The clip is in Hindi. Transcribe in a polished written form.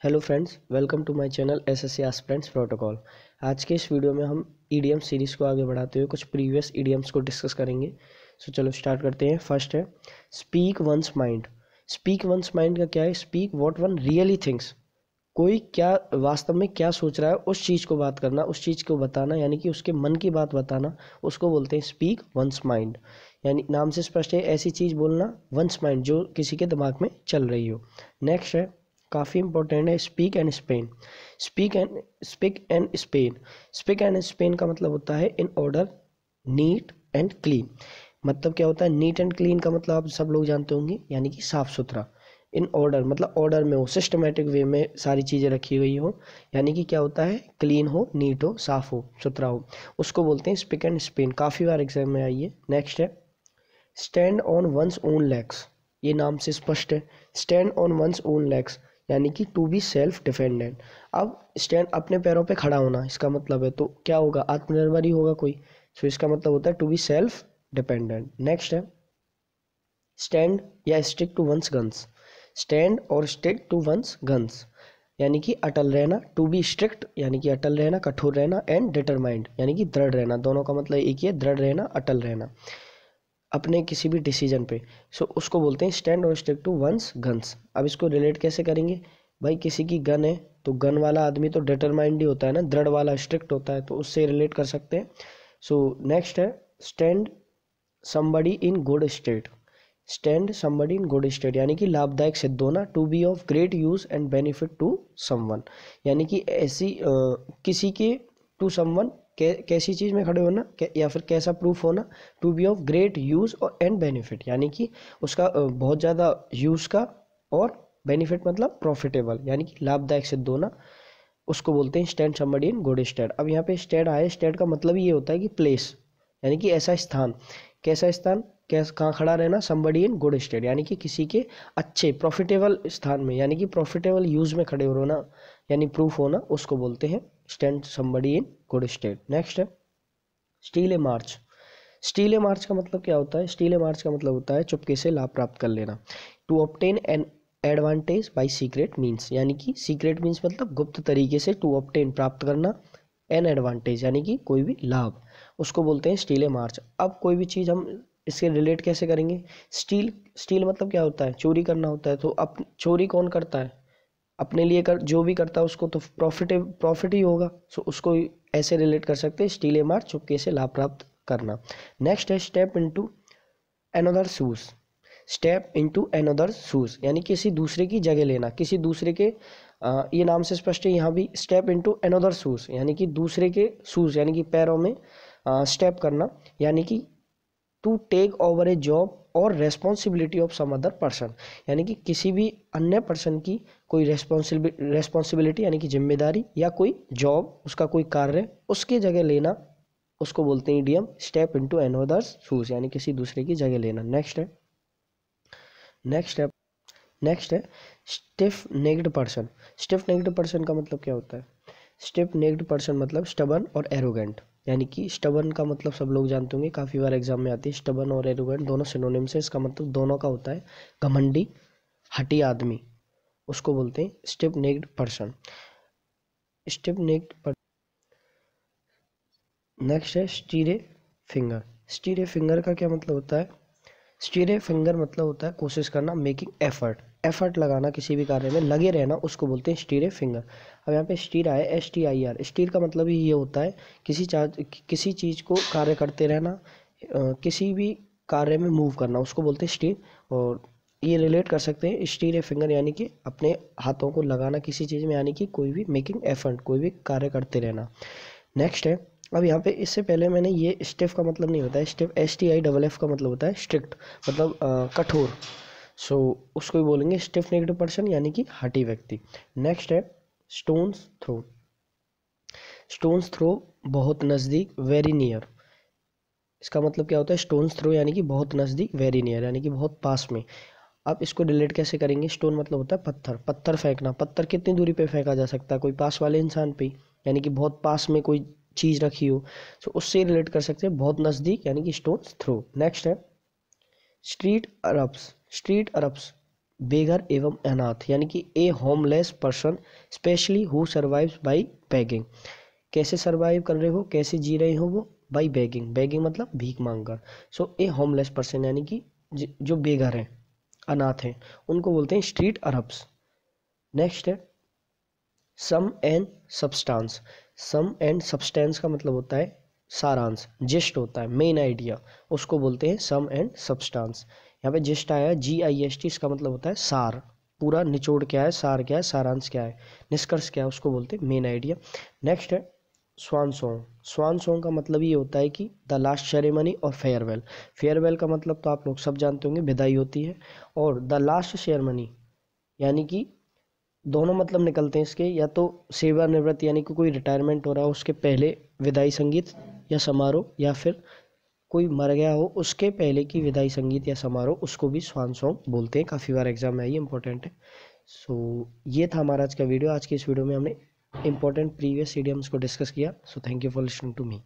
Hello friends, welcome to my channel SSC aspirants protocol. आज के इस वीडियो में हम ईडीएम सीरीज़ को आगे बढ़ाते हुए कुछ प्रीवियस ईडीएम्स को डिस्कस करेंगे। सो चलो स्टार्ट करते हैं। फर्स्ट है speak once mind. Speak once mind का क्या है? Speak what one really thinks. कोई क्या वास्तव में क्या सोच रहा है उस चीज़ को बात करना, उस चीज़ को बताना, यानी कि उसके मन की बात बताना, उसको बोलते हैं स्पीक वंस माइंड। यानी नाम से स्पष्ट है, ऐसी चीज़ बोलना वंस माइंड जो किसी के दिमाग में चल रही हो। नेक्स्ट है, काफ़ी इंपॉर्टेंट है, speak and Spain. Speak and Spain. Speak and Spain का मतलब होता है in order, neat and clean. मतलब क्या होता है? नीट एंड क्लीन का मतलब आप सब लोग जानते होंगे, यानी कि साफ सुथरा। इन ऑर्डर मतलब ऑर्डर में हो, सिस्टमेटिक वे में सारी चीज़ें रखी हुई हो, यानी कि क्या होता है? क्लीन हो, नीट हो, साफ हो, सुथरा हो, उसको बोलते हैं स्पीक एंड स्पेन। काफ़ी बार एग्जाम में आई है। नेक्स्ट है stand on one's own legs. ये नाम से स्पष्ट है, stand on one's own legs यानी कि टू बी सेल्फ डिपेंडेंट। अब स्टैंड अपने पैरों पे खड़ा होना इसका मतलब है, तो क्या होगा? आत्मनिर्भर ही होगा कोई। सो इसका मतलब होता है to be self dependent. Next है स्टैंड या stick to one's guns. Stand और स्टिक टू वंस गन्स यानी कि अटल रहना। टू बी स्ट्रिक्ट यानी कि अटल रहना, कठोर रहना, एंड डिटरमाइंड यानी कि दृढ़ रहना। दोनों का मतलब एक ही है, दृढ़ रहना, अटल रहना अपने किसी भी डिसीजन पे। सो उसको बोलते हैं स्टैंड और स्टिक टू वंस गन्स। अब इसको रिलेट कैसे करेंगे? भाई किसी की गन है तो गन वाला आदमी तो डिटरमाइंड ही होता है ना, दृढ़ वाला स्ट्रिक्ट होता है, तो उससे रिलेट कर सकते हैं। सो नेक्स्ट है stand somebody in good stead. Stand somebody in good stead यानी कि लाभदायक सिद्ध होना। To be of great use and benefit to someone यानी कि ऐसी किसी के टू समवन कैसी चीज़ में खड़े होना या फिर कैसा प्रूफ होना। To be of great use और एंड बेनिफिट यानी कि उसका बहुत ज़्यादा यूज़ का, और बेनिफिट मतलब प्रॉफिटेबल यानी कि लाभदायक सिद्ध होना, उसको बोलते हैं stand somebody in good state. अब यहाँ पे स्टेट आए, स्टेट का मतलब ये होता है कि प्लेस यानी कि ऐसा स्थान। कैसा स्थान? कहाँ खड़ा रहना? समबडी इन गुड स्टेट यानी कि किसी के अच्छे प्रॉफिटेबल स्थान में, यानी कि प्रॉफिटेबल यूज में खड़े होना, यानी प्रूफ होना, उसको बोलते हैं stand somebody in good state. Next है स्टील ए मार्च। स्टील ए मार्च का मतलब क्या होता है? स्टील ए मार्च का मतलब होता है चुपके से लाभ प्राप्त कर लेना। To obtain an advantage by secret means यानी कि सीक्रेट मीन्स मतलब गुप्त तरीके से, टू ऑब्टेन प्राप्त करना, एन एडवांटेज यानी कि कोई भी लाभ, उसको बोलते हैं स्टील ए मार्च। अब कोई भी चीज़ हम इससे रिलेट कैसे करेंगे? स्टील, स्टील मतलब क्या होता है? चोरी करना होता है। तो अब चोरी कौन करता है? अपने लिए कर, जो भी करता है उसको तो प्रॉफिट ही होगा। सो उसको ऐसे रिलेट कर सकते हैं स्टील ए मार्च, चुपके से लाभ प्राप्त करना। नेक्स्ट है step into another shoes. Step into another shoes यानी किसी दूसरे की जगह लेना, किसी दूसरे के ये नाम से स्पष्ट है। यहाँ भी स्टेप इनटू अनदर शूज यानी कि दूसरे के शूज यानी कि पैरों में स्टेप करना, यानी कि to take over a job और responsibility of some other person यानी कि किसी भी अन्य पर्सन की कोई रेस्पॉन्सिबिलिटी यानी कि जिम्मेदारी, या कोई जॉब, उसका कोई कार्य, उसकी जगह लेना, उसको बोलते हैं idiom step into another's shoes यानी किसी दूसरे की जगह लेना। नेक्स्ट है नेक्स्ट है नेक्स्ट है stiff necked person. Stiff necked person का मतलब क्या होता है? स्टिफ नेक्ड पर्सन मतलब स्टबन और एरोगेंट यानी कि स्टबन का मतलब सब लोग जानते होंगे, काफ़ी बार एग्जाम में आती है। स्टबन और एरोगेंट दोनों सिनोनिम्स है, इसका मतलब दोनों का होता है घमंडी, हठी आदमी, उसको बोलते हैं stiff necked person. Stiff necked. Next है स्टीरे फिंगर। स्टीरे फिंगर का क्या मतलब होता है? स्टीरे फिंगर मतलब होता है कोशिश करना, मेकिंग एफर्ट, एफर्ट लगाना, किसी भी कार्य में लगे रहना, उसको बोलते हैं स्टीरे फिंगर। अब यहाँ पे स्टीर आया, STIR। स्टीर का मतलब ही ये होता है किसी चीज़ को कार्य करते रहना, किसी भी कार्य में मूव करना, उसको बोलते हैं स्टीर। और ये रिलेट कर सकते हैं स्टीर ए फिंगर यानी कि अपने हाथों को लगाना किसी चीज़ में, यानी कि कोई भी मेकिंग एफर्ट, कोई भी कार्य करते रहना। नेक्स्ट है, अब यहाँ पे इससे पहले मैंने ये स्टिफ का मतलब नहीं होता है, स्टिफ STIFF का मतलब होता है स्ट्रिक्ट, मतलब कठोर। सो उसको भी बोलेंगे स्टिफ नेक्ड पर्सन यानी कि हठी व्यक्ति। नेक्स्ट है स्टोन्स थ्रो। स्टोन्स थ्रो बहुत नज़दीक, वेरी नियर। इसका मतलब क्या होता है? स्टोन्स थ्रो यानी कि बहुत नज़दीक, वेरी नियर यानी कि बहुत पास में। आप इसको रिलेट कैसे करेंगे? स्टोन मतलब होता है पत्थर, पत्थर फेंकना। पत्थर कितनी दूरी पे फेंका जा सकता है? कोई पास वाले इंसान पे, यानी कि बहुत पास में कोई चीज़ रखी हो, तो उससे रिलेट कर सकते हैं बहुत नज़दीक यानी कि स्टोन्स थ्रो। नेक्स्ट है स्ट्रीट अरब्स। स्ट्रीट अरब्स बेघर एवं अनाथ, यानी कि a homeless person specially who survives by begging. कैसे सर्वाइव कर रहे हो, कैसे जी रहे हो वो, बाई बेगिंग, बेगिंग मतलब भीख मांगकर। सो ए होमलेस पर्सन यानी कि जो बेघर हैं, अनाथ हैं, उनको बोलते हैं स्ट्रीट अरब्स। नेक्स्ट है sum and substance. Sum and substance का मतलब होता है सारांश, जिस्ट होता है, मेन आइडिया, उसको बोलते हैं सम एंड सब्सटेंस। यहाँ पे जिस्ट आया GIST, इसका मतलब होता है सार, पूरा निचोड़ क्या है, सार क्या है, सारांश क्या है, निष्कर्ष क्या है, उसको बोलते हैं मेन आइडिया। नेक्स्ट है स्वान सॉन्ग। स्वान सॉन्ग का मतलब ये होता है कि द लास्ट सेरेमनी और फेयरवेल। फेयरवेल का मतलब तो आप लोग सब जानते होंगे, विदाई होती है, और द लास्ट सेरेमनी यानी कि दोनों मतलब निकलते हैं इसके, या तो सेवानिवृत्त यानी कि कोई रिटायरमेंट हो रहा हो उसके पहले विदाई संगीत या समारोह, या फिर कोई मर गया हो उसके पहले की विदाई संगीत या समारोह, उसको भी स्वान सॉन्ग बोलते हैं। काफ़ी बार एग्जाम में, ये इंपॉर्टेंट है। सो ये था हमारा आज का वीडियो। आज के इस वीडियो में हमने इंपॉर्टेंट प्रीवियस इडियम्स को डिस्कस किया। So thank you for listening to me.